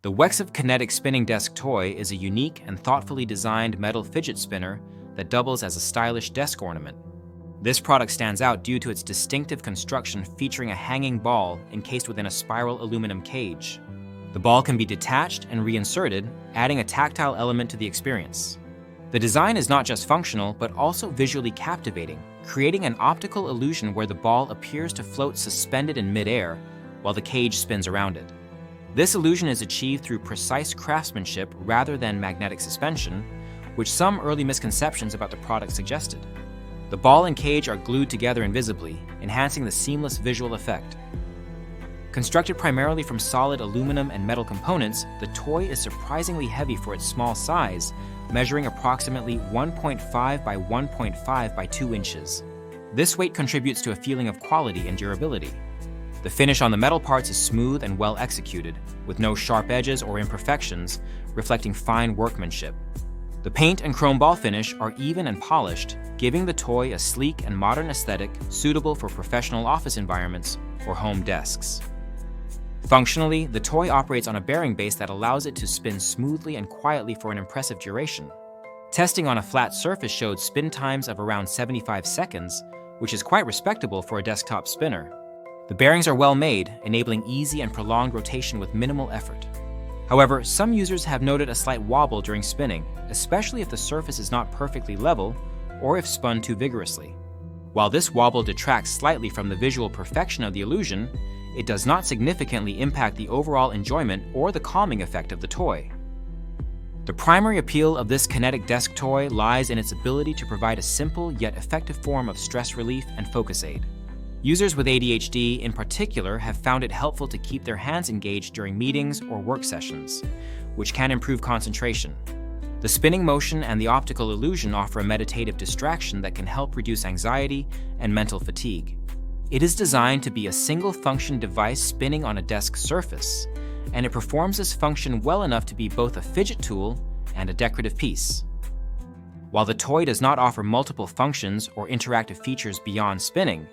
The Wecsv Kinetic spinning desk toy is a unique and thoughtfully designed metal fidget spinner that doubles as a stylish desk ornament. This product stands out due to its distinctive construction featuring a hanging ball encased within a spiral aluminum cage. The ball can be detached and reinserted, adding a tactile element to the experience. The design is not just functional, but also visually captivating, creating an optical illusion where the ball appears to float suspended in midair while the cage spins around it. This illusion is achieved through precise craftsmanship rather than magnetic suspension, which some early misconceptions about the product suggested. The ball and cage are glued together invisibly, enhancing the seamless visual effect. Constructed primarily from solid aluminum and metal components, the toy is surprisingly heavy for its small size, measuring approximately 1.5 by 1.5 by 2 inches. This weight contributes to a feeling of quality and durability. The finish on the metal parts is smooth and well executed, with no sharp edges or imperfections, reflecting fine workmanship. The paint and chrome ball finish are even and polished, giving the toy a sleek and modern aesthetic suitable for professional office environments or home desks. Functionally, the toy operates on a bearing base that allows it to spin smoothly and quietly for an impressive duration. Testing on a flat surface showed spin times of around 75 seconds, which is quite respectable for a desktop spinner. The bearings are well made, enabling easy and prolonged rotation with minimal effort. However, some users have noted a slight wobble during spinning, especially if the surface is not perfectly level or if spun too vigorously. While this wobble detracts slightly from the visual perfection of the illusion, it does not significantly impact the overall enjoyment or the calming effect of the toy. The primary appeal of this kinetic desk toy lies in its ability to provide a simple yet effective form of stress relief and focus aid. Users with ADHD in particular have found it helpful to keep their hands engaged during meetings or work sessions, which can improve concentration. The spinning motion and the optical illusion offer a meditative distraction that can help reduce anxiety and mental fatigue. It is designed to be a single-function device spinning on a desk surface, and it performs this function well enough to be both a fidget tool and a decorative piece. While the toy does not offer multiple functions or interactive features beyond spinning,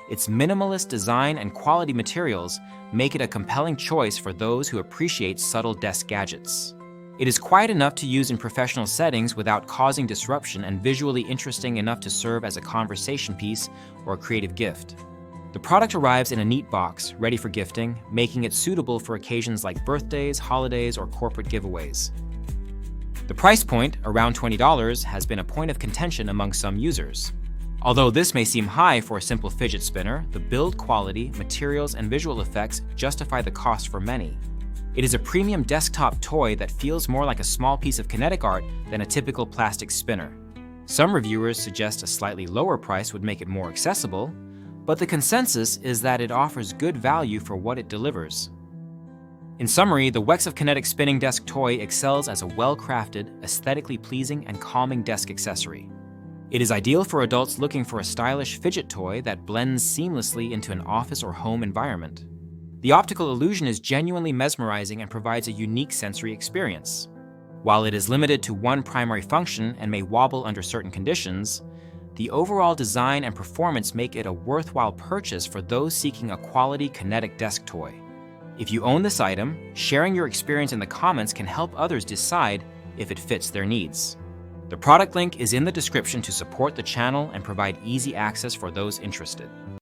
its minimalist design and quality materials make it a compelling choice for those who appreciate subtle desk gadgets. It is quiet enough to use in professional settings without causing disruption and visually interesting enough to serve as a conversation piece or a creative gift. The product arrives in a neat box, ready for gifting, making it suitable for occasions like birthdays, holidays, or corporate giveaways. The price point, around $20, has been a point of contention among some users. Although this may seem high for a simple fidget spinner, the build quality, materials, and visual effects justify the cost for many. It is a premium desktop toy that feels more like a small piece of kinetic art than a typical plastic spinner. Some reviewers suggest a slightly lower price would make it more accessible, but the consensus is that it offers good value for what it delivers. In summary, the Wecsv Kinetic spinning desk toy excels as a well-crafted, aesthetically pleasing, and calming desk accessory. It is ideal for adults looking for a stylish fidget toy that blends seamlessly into an office or home environment. The optical illusion is genuinely mesmerizing and provides a unique sensory experience. While it is limited to one primary function and may wobble under certain conditions, the overall design and performance make it a worthwhile purchase for those seeking a quality kinetic desk toy. If you own this item, sharing your experience in the comments can help others decide if it fits their needs. The product link is in the description to support the channel and provide easy access for those interested.